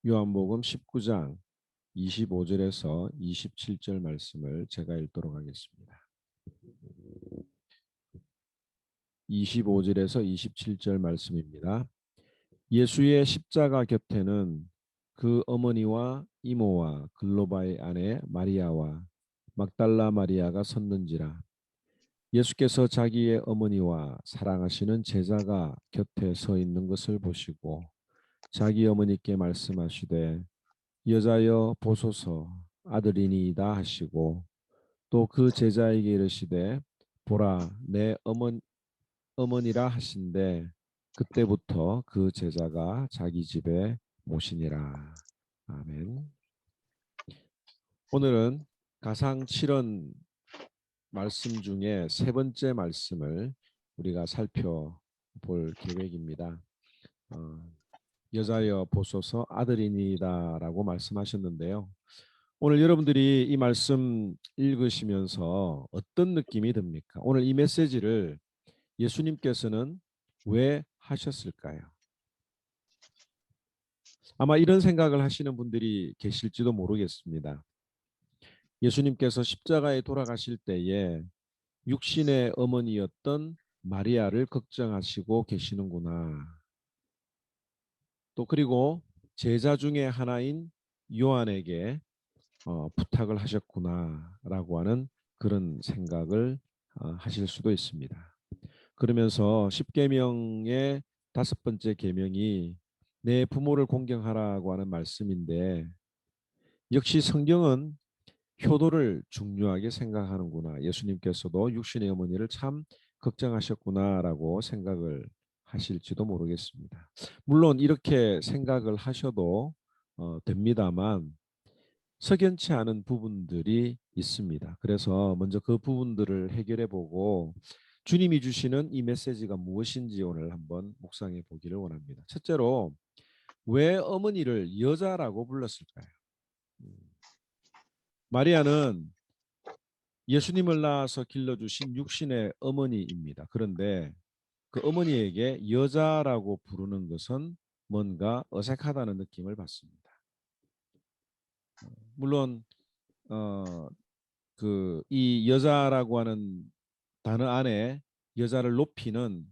요한복음 19장 25절에서 27절 말씀을 제가 읽도록 하겠습니다. 25절에서 27절 말씀입니다. 예수의 십자가 곁에는 그 어머니와 이모와 글로바의 아내 마리아와 막달라 마리아가 섰는지라. 예수께서 자기의 어머니와 사랑하시는 제자가 곁에 서 있는 것을 보시고 자기 어머니께 말씀하시되 여자여 보소서 아들이니이다 하시고 또 그 제자에게 이르시되 보라 내 어머니라 하신대 그때부터 그 제자가 자기 집에 모시니라. 아멘. 오늘은 가상 7원 말씀 중에 세 번째 말씀을 우리가 살펴볼 계획입니다. 여자여 보소서 아들이니이다라고 말씀하셨는데요. 오늘 여러분들이 이 말씀 읽으시면서 어떤 느낌이 듭니까? 오늘 이 메시지를 예수님께서는 왜 하셨을까요? 아마 이런 생각을 하시는 분들이 계실지도 모르겠습니다. 예수님께서 십자가에 돌아가실 때에 육신의 어머니였던 마리아를 걱정하시고 계시는구나. 또 그리고 제자 중에 하나인 요한에게 부탁을 하셨구나라고 하는 그런 생각을 하실 수도 있습니다. 그러면서 십계명의 다섯 번째 계명이 내 부모를 공경하라고 하는 말씀인데 역시 성경은 효도를 중요하게 생각하는구나. 예수님께서도 육신의 어머니를 참 걱정하셨구나라고 생각을 하실지도 모르겠습니다. 물론 이렇게 생각을 하셔도 됩니다만 석연치 않은 부분들이 있습니다. 그래서 먼저 그 부분들을 해결해 보고 주님이 주시는 이 메시지가 무엇인지 오늘 한번 묵상해 보기를 원합니다. 첫째로 왜 어머니를 여자라고 불렀을까요? 마리아는 예수님을 낳아서 길러주신 육신의 어머니입니다. 그런데 그 어머니에게 여자라고 부르는 것은 뭔가 어색하다는 느낌을 받습니다. 물론 그 이 여자라고 하는 단어 안에 여자를 높이는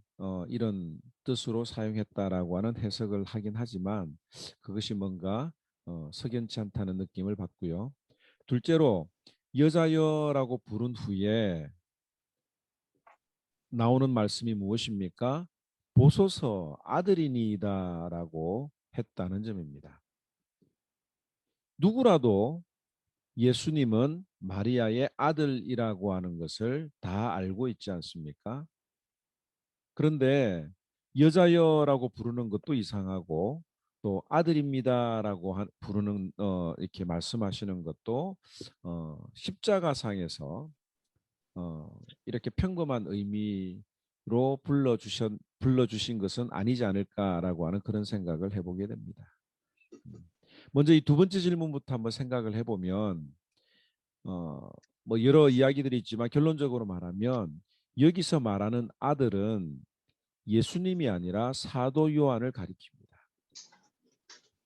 이런 뜻으로 사용했다라고 하는 해석을 하긴 하지만 그것이 뭔가 석연치 않다는 느낌을 받고요. 둘째로 여자여라고 부른 후에 나오는 말씀이 무엇입니까? 보소서 아들이니이다라고 했다는 점입니다. 누구라도 예수님은 마리아의 아들이라고 하는 것을 다 알고 있지 않습니까? 그런데 여자여라고 부르는 것도 이상하고 또 아들입니다라고 부르는 이렇게 말씀하시는 것도 십자가상에서 이렇게 평범한 의미로 불러주신 것은 아니지 않을까라고 하는 그런 생각을 해보게 됩니다. 먼저 이 두 번째 질문부터 한번 생각을 해보면 어, 뭐 여러 이야기들이 있지만 결론적으로 말하면 여기서 말하는 아들은 예수님이 아니라 사도 요한을 가리킵니다.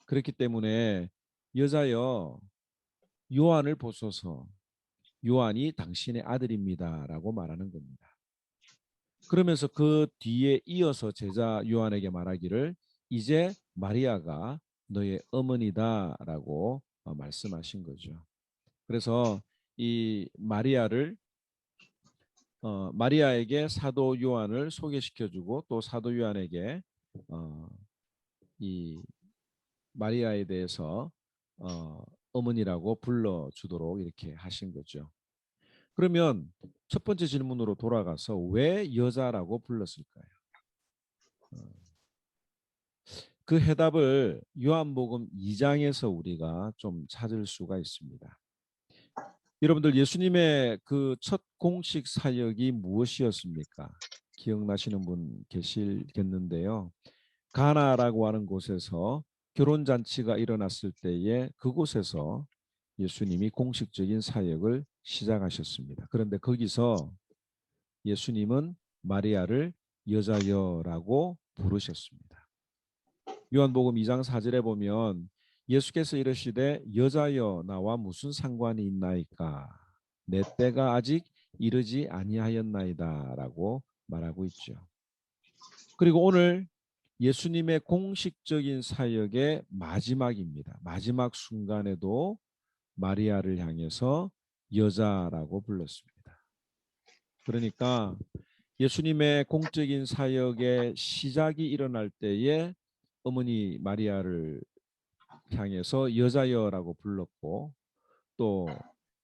그렇기 때문에 여자여 요한을 보소서 요한이 당신의 아들입니다라고 말하는 겁니다. 그러면서 그 뒤에 이어서 제자 요한에게 말하기를 이제 마리아가 너의 어머니다라고 말씀하신 거죠. 그래서 이 마리아에게 사도 요한을 소개시켜주고 또 사도 요한에게 어, 이 마리아에 대해서 어머니라고 불러주도록 이렇게 하신 거죠. 그러면 첫 번째 질문으로 돌아가서 왜 여자라고 불렀을까요? 그 해답을 요한복음 2장에서 우리가 좀 찾을 수가 있습니다. 여러분들 예수님의 그 첫 공식 사역이 무엇이었습니까? 기억나시는 분 계시겠는데요. 가나라고 하는 곳에서 결혼잔치가 일어났을 때에 그곳에서 예수님이 공식적인 사역을 시작하셨습니다. 그런데 거기서 예수님은 마리아를 여자여라고 부르셨습니다. 요한복음 2장 4절에 보면 예수께서 이르시되 여자여 나와 무슨 상관이 있나이까 내 때가 아직 이르지 아니하였나이다라고 말하고 있죠. 그리고 오늘 예수님의 공식적인 사역의 마지막입니다. 마지막 순간에도 마리아를 향해서 여자라고 불렀습니다. 그러니까 예수님의 공적인 사역의 시작이 일어날 때에 어머니 마리아를 향해서 여자여라고 불렀고 또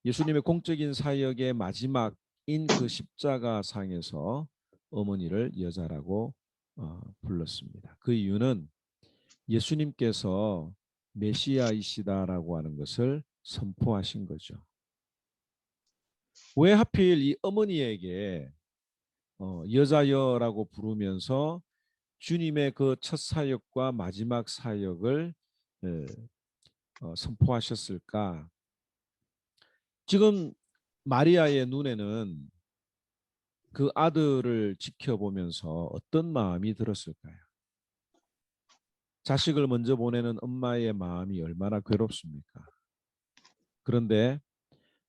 예수님의 공적인 사역의 마지막인 그 십자가 상에서 어머니를 여자라고 불렀습니다. 그 이유는 예수님께서 메시아이시다라고 하는 것을 선포하신 거죠. 왜 하필 이 어머니에게 여자여라고 부르면서 주님의 그 첫 사역과 마지막 사역을 선포하셨을까? 지금 마리아의 눈에는 그 아들을 지켜보면서 어떤 마음이 들었을까요? 자식을 먼저 보내는 엄마의 마음이 얼마나 괴롭습니까? 그런데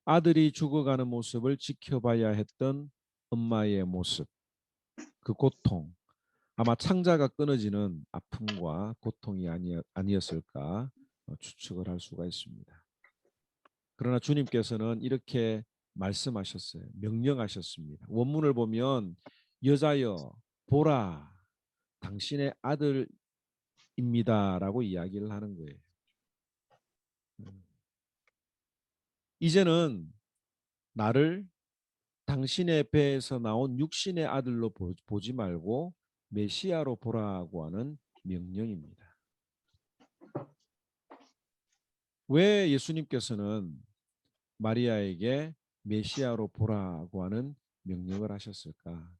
아들이 죽어가는 모습을 지켜봐야 했던 엄마의 모습, 그 고통, 아마 창자가 끊어지는 아픔과 고통이 아니었을까 추측을 할 수가 있습니다. 그러나 주님께서는 이렇게 말씀하셨어요. 명령하셨습니다. 원문을 보면 여자여 보라 당신의 아들입니다라고 이야기를 하는 거예요. 이제는 나를 당신의 배에서 나온 육신의 아들로 보지 말고 메시아로 보라고 하는 명령입니다. 왜 예수님께서는 마리아에게 메시아로 보라고 하는 명령을 하셨을까?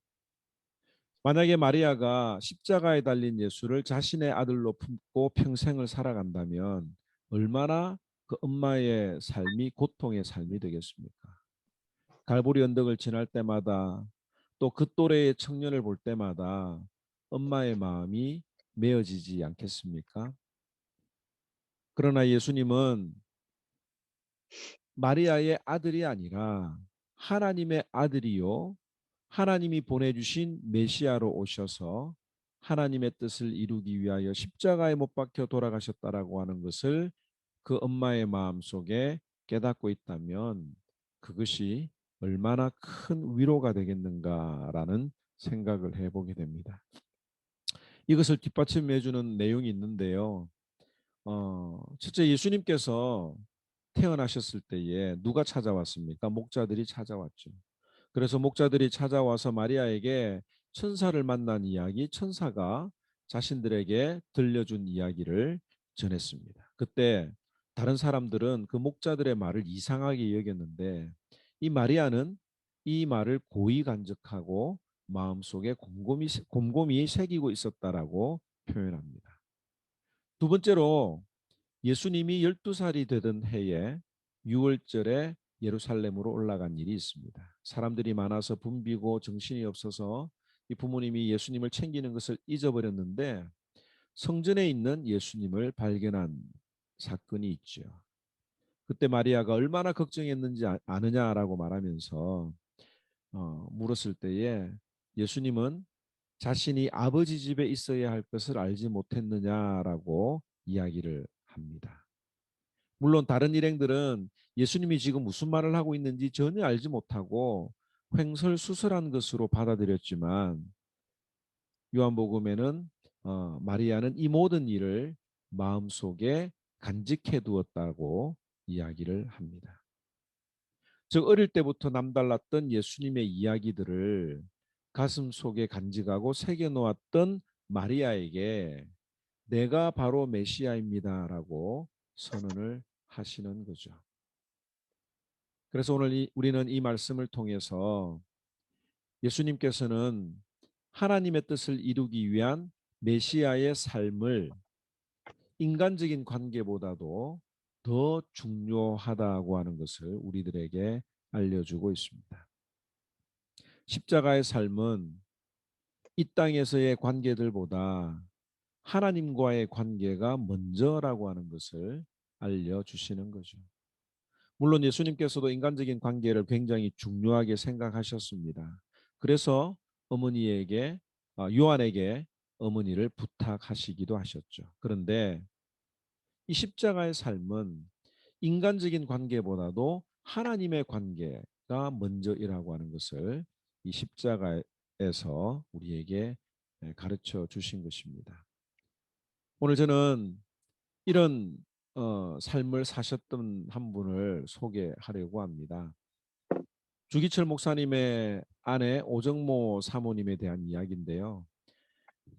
만약에 마리아가 십자가에 달린 예수를 자신의 아들로 품고 평생을 살아간다면 얼마나 그 엄마의 삶이 고통의 삶이 되겠습니까? 갈보리 언덕을 지날 때마다 또 그 또래의 청년을 볼 때마다 엄마의 마음이 메어지지 않겠습니까? 그러나 예수님은 마리아의 아들이 아니라 하나님의 아들이요 하나님이 보내주신 메시아로 오셔서 하나님의 뜻을 이루기 위하여 십자가에 못 박혀 돌아가셨다라고 하는 것을 그 엄마의 마음속에 깨닫고 있다면 그것이 얼마나 큰 위로가 되겠는가라는 생각을 해보게 됩니다. 이것을 뒷받침해 주는 내용이 있는데요. 첫째 예수님께서 태어나셨을 때에 누가 찾아왔습니까? 목자들이 찾아왔죠. 그래서 목자들이 찾아와서 마리아에게 천사를 만난 이야기, 천사가 자신들에게 들려준 이야기를 전했습니다. 그때 다른 사람들은 그 목자들의 말을 이상하게 여겼는데 이 마리아는 이 말을 고이 간직하고 마음속에 곰곰이 새기고 있었다라고 표현합니다. 두 번째로 예수님이 12살이 되던 해에 6월절에 예루살렘으로 올라간 일이 있습니다. 사람들이 많아서 붐비고 정신이 없어서 이 부모님이 예수님을 챙기는 것을 잊어버렸는데 성전에 있는 예수님을 발견한 사건이 있죠. 그때 마리아가 얼마나 걱정했는지 아느냐라고 말하면서 물었을 때에 예수님은 자신이 아버지 집에 있어야 할 것을 알지 못했느냐라고 이야기를 합니다. 물론 다른 일행들은 예수님이 지금 무슨 말을 하고 있는지 전혀 알지 못하고 횡설수설한 것으로 받아들였지만 요한복음에는 마리아는 이 모든 일을 마음속에 간직해 두었다고 이야기를 합니다. 즉 어릴 때부터 남달랐던 예수님의 이야기들을 가슴 속에 간직하고 새겨 놓았던 마리아에게 내가 바로 메시아입니다라고 선언을 하시는 거죠. 그래서 오늘 우리는 이 말씀을 통해서 예수님께서는 하나님의 뜻을 이루기 위한 메시아의 삶을 인간적인 관계보다도 더 중요하다고 하는 것을 우리들에게 알려주고 있습니다. 십자가의 삶은 이 땅에서의 관계들보다 하나님과의 관계가 먼저라고 하는 것을 알려주시는 거죠. 물론 예수님께서도 인간적인 관계를 굉장히 중요하게 생각하셨습니다. 그래서 어머니에게 요한에게 어머니를 부탁하시기도 하셨죠. 그런데 이 십자가의 삶은 인간적인 관계보다도 하나님의 관계가 먼저이라고 하는 것을 이 십자가에서 우리에게 가르쳐 주신 것입니다. 오늘 저는 이런 삶을 사셨던 한 분을 소개하려고 합니다. 주기철 목사님의 아내 오정모 사모님에 대한 이야기인데요.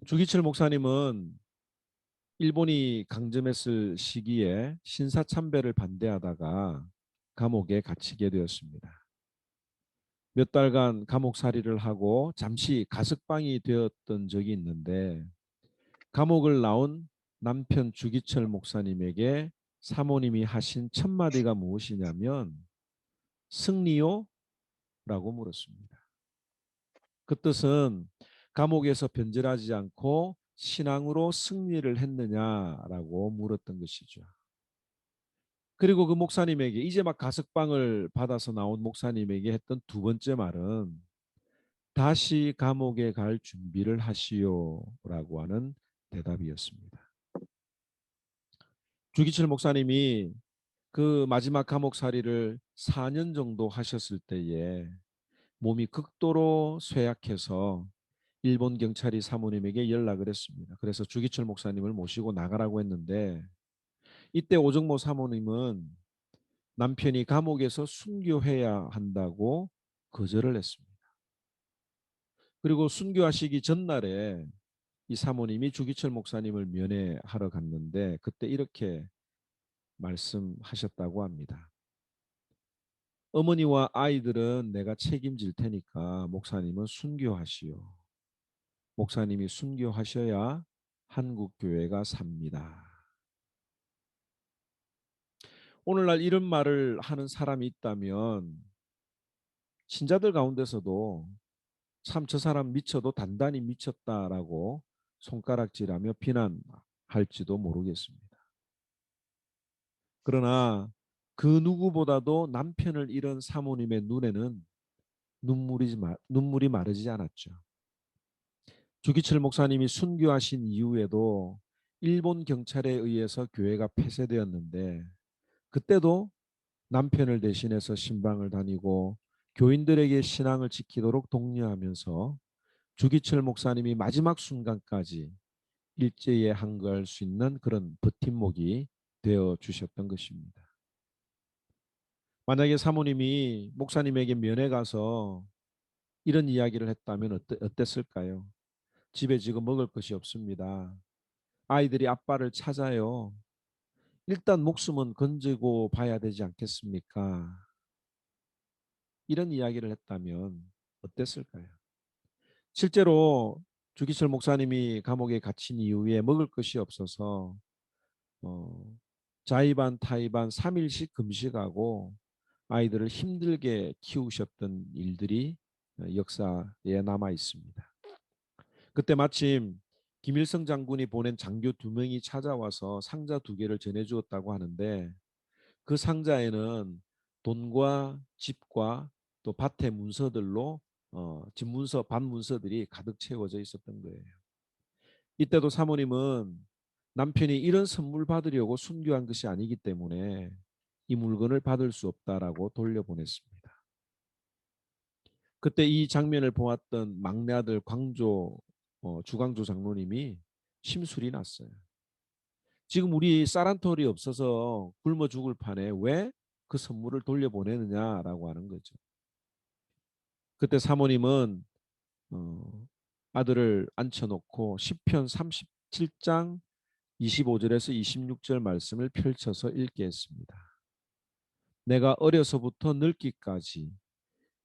주기철 목사님은 일본이 강점했을 시기에 신사참배를 반대하다가 감옥에 갇히게 되었습니다. 몇 달간 감옥살이를 하고 잠시 가석방이 되었던 적이 있는데 감옥을 나온 남편 주기철 목사님에게 사모님이 하신 첫 마디가 무엇이냐면 승리요? 라고 물었습니다. 그 뜻은 감옥에서 변절하지 않고 신앙으로 승리를 했느냐라고 물었던 것이죠. 그리고 그 목사님에게 이제 막 가석방을 받아서 나온 목사님에게 했던 두 번째 말은 다시 감옥에 갈 준비를 하시오라고 하는 대답이었습니다. 주기철 목사님이 그 마지막 감옥살이를 4년 정도 하셨을 때에 몸이 극도로 쇠약해서 일본 경찰이 사모님에게 연락을 했습니다. 그래서 주기철 목사님을 모시고 나가라고 했는데 이때 오정모 사모님은 남편이 감옥에서 순교해야 한다고 거절을 했습니다. 그리고 순교하시기 전날에 이 사모님이 주기철 목사님을 면회하러 갔는데 그때 이렇게 말씀하셨다고 합니다. 어머니와 아이들은 내가 책임질 테니까 목사님은 순교하시오. 목사님이 순교하셔야 한국 교회가 삽니다. 오늘날 이런 말을 하는 사람이 있다면 신자들 가운데서도 참 저 사람 미쳐도 단단히 미쳤다라고 손가락질하며 비난할지도 모르겠습니다. 그러나 그 누구보다도 남편을 잃은 사모님의 눈에는 눈물이 마르지 않았죠. 주기철 목사님이 순교하신 이후에도 일본 경찰에 의해서 교회가 폐쇄되었는데 그때도 남편을 대신해서 신방을 다니고 교인들에게 신앙을 지키도록 독려하면서 주기철 목사님이 마지막 순간까지 일제에 항거할 수 있는 그런 버팀목이 되어 주셨던 것입니다. 만약에 사모님이 목사님에게 면회 가서 이런 이야기를 했다면 어땠을까요? 집에 지금 먹을 것이 없습니다. 아이들이 아빠를 찾아요. 일단 목숨은 건지고 봐야 되지 않겠습니까? 이런 이야기를 했다면 어땠을까요? 실제로 주기철 목사님이 감옥에 갇힌 이후에 먹을 것이 없어서 어, 자의반 타의반 3일씩 금식하고 아이들을 힘들게 키우셨던 일들이 역사에 남아 있습니다. 그때 마침 김일성 장군이 보낸 장교 2명이 찾아와서 상자 2개를 전해주었다고 하는데 그 상자에는 돈과 집과 또 밭의 문서들로 집문서, 반문서들이 가득 채워져 있었던 거예요. 이때도 사모님은 남편이 이런 선물 받으려고 순교한 것이 아니기 때문에 이 물건을 받을 수 없다라고 돌려보냈습니다. 그때 이 장면을 보았던 막내 아들 주광조 장로님이 심술이 났어요. 지금 우리 쌀 한 톨이 없어서 굶어 죽을 판에 왜 그 선물을 돌려보내느냐라고 하는 거죠. 그때 사모님은 아들을 앉혀놓고 시편 37장 25절에서 26절 말씀을 펼쳐서 읽게 했습니다. 내가 어려서부터 늙기까지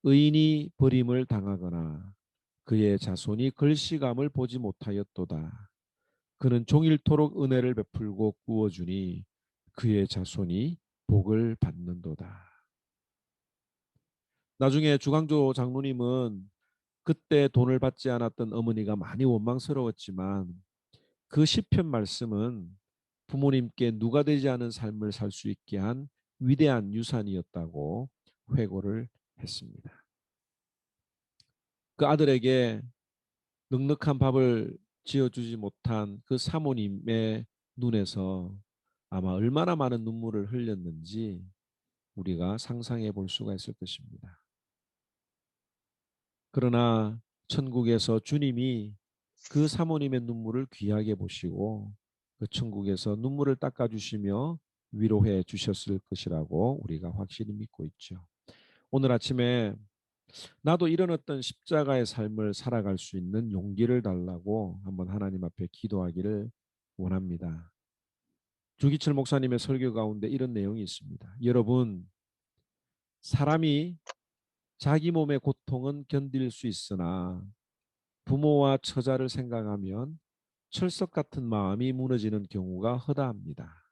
의인이 버림을 당하거나 그의 자손이 글씨감을 보지 못하였도다. 그는 종일토록 은혜를 베풀고 구워주니 그의 자손이 복을 받는도다. 나중에 주광조 장로님은 그때 돈을 받지 않았던 어머니가 많이 원망스러웠지만 그 시편 말씀은 부모님께 누가 되지 않은 삶을 살 수 있게 한 위대한 유산이었다고 회고를 했습니다. 그 아들에게 넉넉한 밥을 지어주지 못한 그 사모님의 눈에서 아마 얼마나 많은 눈물을 흘렸는지 우리가 상상해 볼 수가 있을 것입니다. 그러나 천국에서 주님이 그 사모님의 눈물을 귀하게 보시고 그 천국에서 눈물을 닦아주시며 위로해 주셨을 것이라고 우리가 확실히 믿고 있죠. 오늘 아침에 나도 이런 어떤 십자가의 삶을 살아갈 수 있는 용기를 달라고 한번 하나님 앞에 기도하기를 원합니다. 주기철 목사님의 설교 가운데 이런 내용이 있습니다. 여러분, 사람이 자기 몸의 고통은 견딜 수 있으나 부모와 처자를 생각하면 철석 같은 마음이 무너지는 경우가 허다합니다.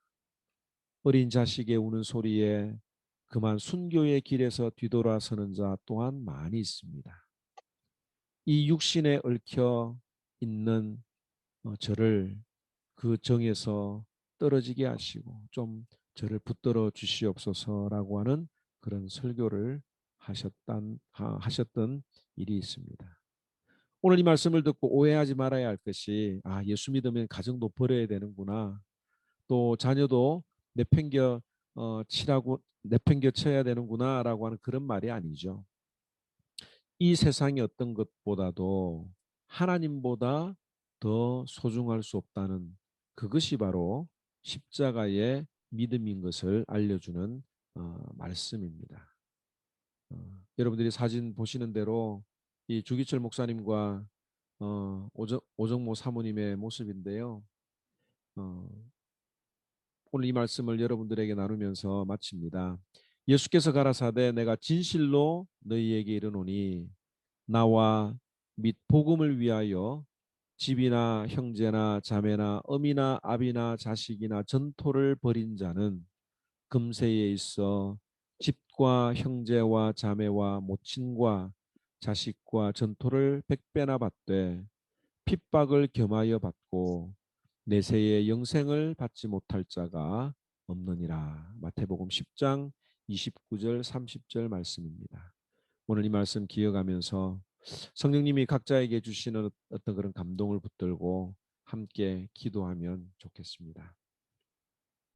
어린 자식의 우는 소리에 그만 순교의 길에서 뒤돌아서는 자 또한 많이 있습니다. 이 육신에 얽혀 있는 저를 그 정에서 떨어지게 하시고 좀 저를 붙들어 주시옵소서라고 하는 그런 설교를 하셨던 일이 있습니다. 오늘 이 말씀을 듣고 오해하지 말아야 할 것이 예수 믿으면 가정도 버려야 되는구나. 또 자녀도 내팽겨 치라고 내팽겨 쳐야 되는구나라고 하는 그런 말이 아니죠. 이 세상의 어떤 것보다도 하나님보다 더 소중할 수 없다는 그것이 바로 십자가의 믿음인 것을 알려주는 말씀입니다. 여러분들이 사진 보시는 대로 이 주기철 목사님과 오정모 사모님의 모습인데요. 어, 오늘 이 말씀을 여러분들에게 나누면서 마칩니다. 예수께서 가라사대 내가 진실로 너희에게 이르노니 나와 및 복음을 위하여 집이나 형제나 자매나 어미나 아비나 자식이나 전토를 벌인 자는 금세에 있어 집과 형제와 자매와 모친과 자식과 전토를 백배나 받되 핍박을 겸하여 받고 내세의 영생을 받지 못할 자가 없느니라. 마태복음 10장 29절 30절 말씀입니다. 오늘 이 말씀 기억하면서 성령님이 각자에게 주시는 어떤 그런 감동을 붙들고 함께 기도하면 좋겠습니다.